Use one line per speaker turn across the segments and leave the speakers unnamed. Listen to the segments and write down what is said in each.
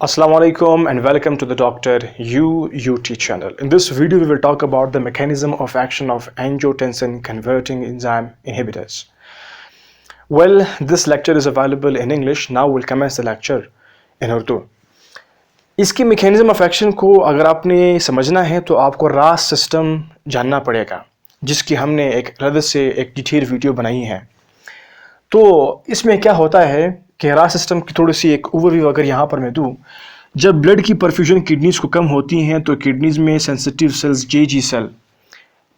Assalamu alaikum and welcome to the Dr. UUT channel. In this video we will talk about the mechanism of action of angiotensin converting enzyme inhibitors. Well, this lecture is available in English. Now we'll commence the lecture in Urdu. इसकी mechanism of action को अगर आपने समझना है तो आपको RAS system जानना पड़ेगा, जिसकी हमने एक अलग से एक डिटेल वीडियो बनाई है। तो इसमें क्या होता है कि RAS सिस्टम की थोड़ी सी एक ओवरव्यू अगर यहाँ पर मैं दूँ, जब ब्लड की परफ्यूजन किडनीज़ को कम होती हैं तो किडनीज़ में सेंसिटिव सेल्स जेजी सेल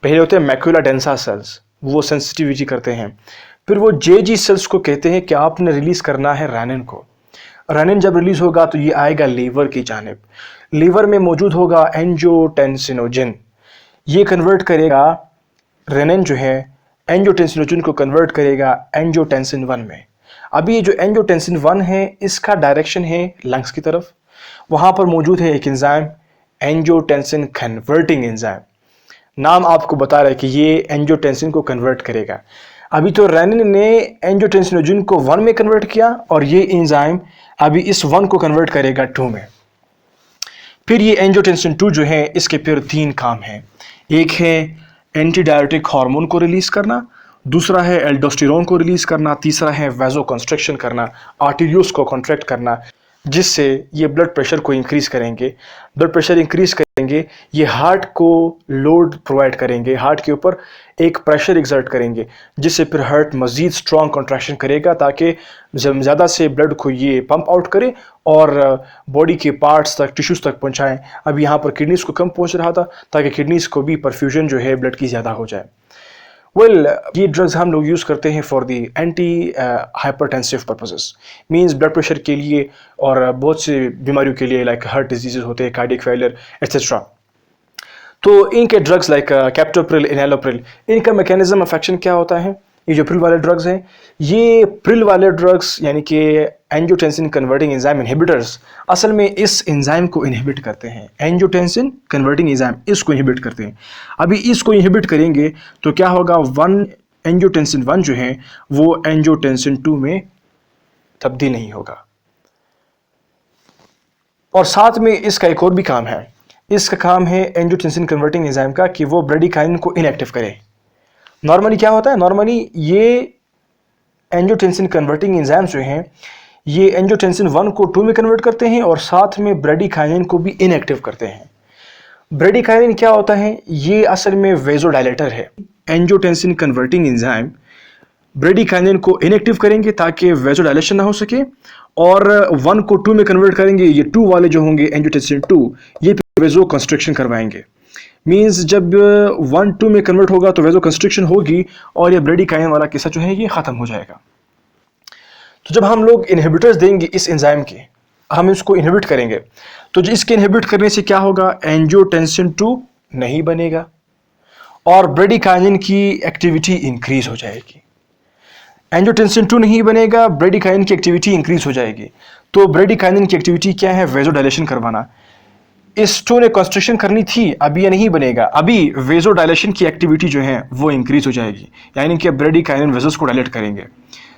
पहले होते हैं मैक्यूला डेंसा सेल्स, वो सेंसिटिविटी करते हैं। फिर वो जेजी सेल्स को कहते हैं कि आपने रिलीज़ करना है रेनिन को। रेनिन जब रिलीज़ होगा तो ये आएगा लीवर की जानिब। लीवर में मौजूद होगा एंजियोटेंसिनोजन, ये कन्वर्ट करेगा रेनिन जो है एंजियोटेंसिनोजन को कन्वर्ट करेगा एंजियोटेंसिन 1 में। अभी ये जो एंजियोटेंसिन 1 है इसका डायरेक्शन है लंग्स की तरफ। वहाँ पर मौजूद है एक एंजाइम एंजियोटेंसिन कन्वर्टिंग एंजाइम। नाम आपको बता रहा है कि ये एंजियोटेंसिन को कन्वर्ट करेगा। अभी तो रेनिन ने एंजियोटेंसिनोजन को 1 में कन्वर्ट किया और ये एंजाइम अभी इस 1 को कन्वर्ट करेगा 2 में। फिर ये एंजियोटेंसिन 2 जो है इसके फिर 3 काम हैं। एक है एंटीडायरेटिक हार्मोन को रिलीज़ करना, दूसरा है एल्डोस्टेरोन को रिलीज़ करना, तीसरा है वैसोकंस्ट्रिक्शन करना, आर्टेरियोस को कॉन्ट्रैक्ट करना, जिससे ये ब्लड प्रेशर को इंक्रीज़ करेंगे। ब्लड प्रेशर इंक्रीज़ करेंगे, ये हार्ट को लोड प्रोवाइड करेंगे, हार्ट के ऊपर एक प्रेशर एक्सर्ट करेंगे, जिससे फिर हार्ट मज़ीद स्ट्रॉन्ग कॉन्ट्रैक्शन करेगा ताकि जब ज़्यादा से ब्लड को ये पंप आउट करे और बॉडी के पार्ट्स तक, टिश्यूज़ तक पहुँचाएँ। अब यहाँ पर किडनीज़ को कम पहुँच रहा था ताकि किडनीज़ को भी परफ्यूजन जो है ब्लड की ज़्यादा हो जाए। ये ड्रग्स हम लोग यूज़ करते हैं for the anti hypertensive purposes, means blood pressure के लिए और बहुत सी बीमारियों के लिए, लाइक हार्ट डिजीज़ होते हैं, कार्डियक फेलियर एट्सेट्रा। तो इनके ड्रग्स लाइक कैप्टोप्रिल, इनैलोप्रिल, इनका मैकेनिज्म ऑफ एक्शन क्या होता है? ये जो प्रिल वाले ड्रग्स हैं, ये प्रिल वाले ड्रग्स यानी कि एंजियोटेंसिन कन्वर्टिंग एंजाइम इनहिबिटर्स असल में इस एंजाइम को इनहिबिट करते हैं। एंजियोटेंसिन कन्वर्टिंग एंजाइम इसको इनहिबिट करते हैं। अभी इसको इनहिबिट करेंगे तो क्या होगा, एंजियोटेंसिन 1 जो है वो एंजियोटेंसिन 2 में तब्दील नहीं होगा। और साथ में इसका एक और भी काम है। इसका काम है एंजियोटेंसिन कन्वर्टिंग एंजाइम का कि वो ब्रेडिकाइनिन को इनएक्टिव करे। नॉर्मली क्या होता है, नॉर्मली ये एंजियोटेंसिन कन्वर्टिंग एंजाइम्स जो हैं ये एंजियोटेंसिन 1 को 2 में कन्वर्ट करते हैं और साथ में ब्रेडिकाइनिन को भी इनएक्टिव करते हैं। ब्रेडिकाइनिन क्या होता है? ये असल में वेजोडायलेटर है। एंजियोटेंसिन कन्वर्टिंग एंजाइम ब्रेडिकाइनिन को इनएक्टिव करेंगे ताकि वेजोडायलेशन ना हो सके, और 1 को 2 में कन्वर्ट करेंगे। ये 2 वाले जो होंगे एंजियोटेंसिन 2 ये वेजो कंस्ट्रिक्शन करवाएंगे। मींस जब 1-2 में कन्वर्ट होगा तो वेजो कंस्ट्रिक्शन होगी और ये ब्रेडिकाइनिन वाला किस्सा जो है ये ख़त्म हो जाएगा। तो जब हम लोग इनहिबिटर्स देंगे इस एंजाइम के, हम इसको इनहिबिट करेंगे, तो जो इसके इनहिबिट करने से क्या होगा, एंजियोटेंसिन 2 नहीं बनेगा और ब्रेडिकाइनिन की एक्टिविटी इंक्रीज हो जाएगी। एंजियोटेंसिन 2 नहीं बनेगा, ब्रेडिकाइनिन की एक्टिविटी इंक्रीज हो जाएगी। तो ब्रेडिकाइनिन की एक्टिविटी क्या है? वेजोडायलेशन करवाना। इस 2 ने कंस्ट्रक्शन करनी थी, अभी ये नहीं बनेगा। अभी वेजोडायलेशन की एक्टिविटी जो है वो इंक्रीज हो जाएगी, यानी कि ब्रेडिकाइनिन वेजल्स को डायलेट करेंगे,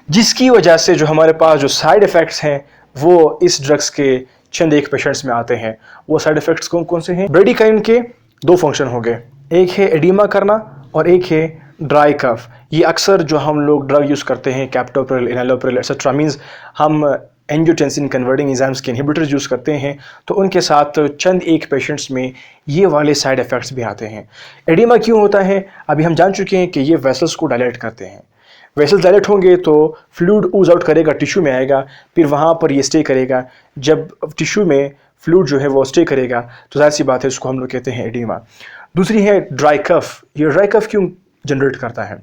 जिसकी वजह से जो हमारे पास जो साइड इफ़ेक्ट्स हैं वो इस ड्रग्स के चंद एक पेशेंट्स में आते हैं। वो साइड इफ़ेक्ट्स कौन कौन से हैं? ब्रेडिकाइनिन के 2 फंक्शन हो गए, एक है एडिमा करना और एक है ड्राई कफ। ये अक्सर जो हम लोग ड्रग यूज़ करते हैं कैप्टोप्रिल, इनैलोप्रिल एट्सेट्रा, मींस हम एंजियोटेंसिन कन्वर्टिंग एंजाइम्स के इनहिबिटर्स यूज़ करते हैं, तो उनके साथ चंद एक पेशेंट्स में ये वाले साइड इफ़ेक्ट्स भी आते हैं। एडिमा क्यों होता है? अभी हम जान चुके हैं कि ये वेसल्स को डायलेट करते हैं। वेसल्स डायलेट होंगे तो फ्लूइड ऊज आउट करेगा, टिश्यू में आएगा, फिर वहाँ पर ये स्टे करेगा। जब टिश्यू में फ्लूइड जो है वो स्टे करेगा तो जाहिर सी बात है इसको हम लोग कहते हैं एडिमा। दूसरी है ड्राई कफ। ये ड्राई कफ क्यों जनरेट करता है?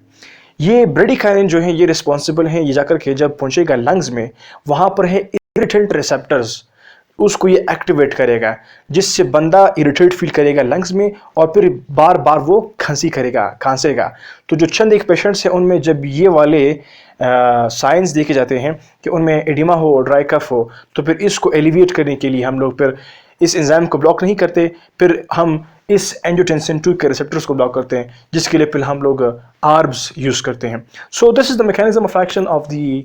ये ब्रेडिकाइनिन जो है ये रिस्पॉन्सिबल है, ये जाकर के जब पहुंचेगा लंग्स में वहाँ पर है इरिटेंट रिसेप्टर्स, उसको ये एक्टिवेट करेगा, जिससे बंदा इरिटेट फील करेगा लंग्स में और फिर बार बार वो खांसेगा। तो जो चंद एक पेशेंट्स हैं उनमें जब ये वाले साइंस देखे जाते हैं कि उनमें एडिमा हो और ड्राई कफ हो, तो फिर इसको एलिविएट करने के लिए हम लोग फिर इस एंजाइम को ब्लॉक नहीं करते, फिर हम इस एंजियोटेंसिन 2 के रिसेप्टर्स को ब्लॉक करते हैं, जिसके लिए फिर हम लोग आर्ब्स यूज़ करते हैं। So this is the mechanism of action of the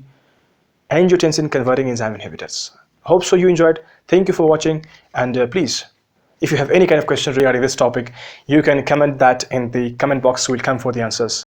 angiotensin converting enzyme inhibitors. Hope so you enjoyed. Thank you for watching, and please, if you have any kind of question regarding this topic, you can comment that in the comment box. We'll come for the answers.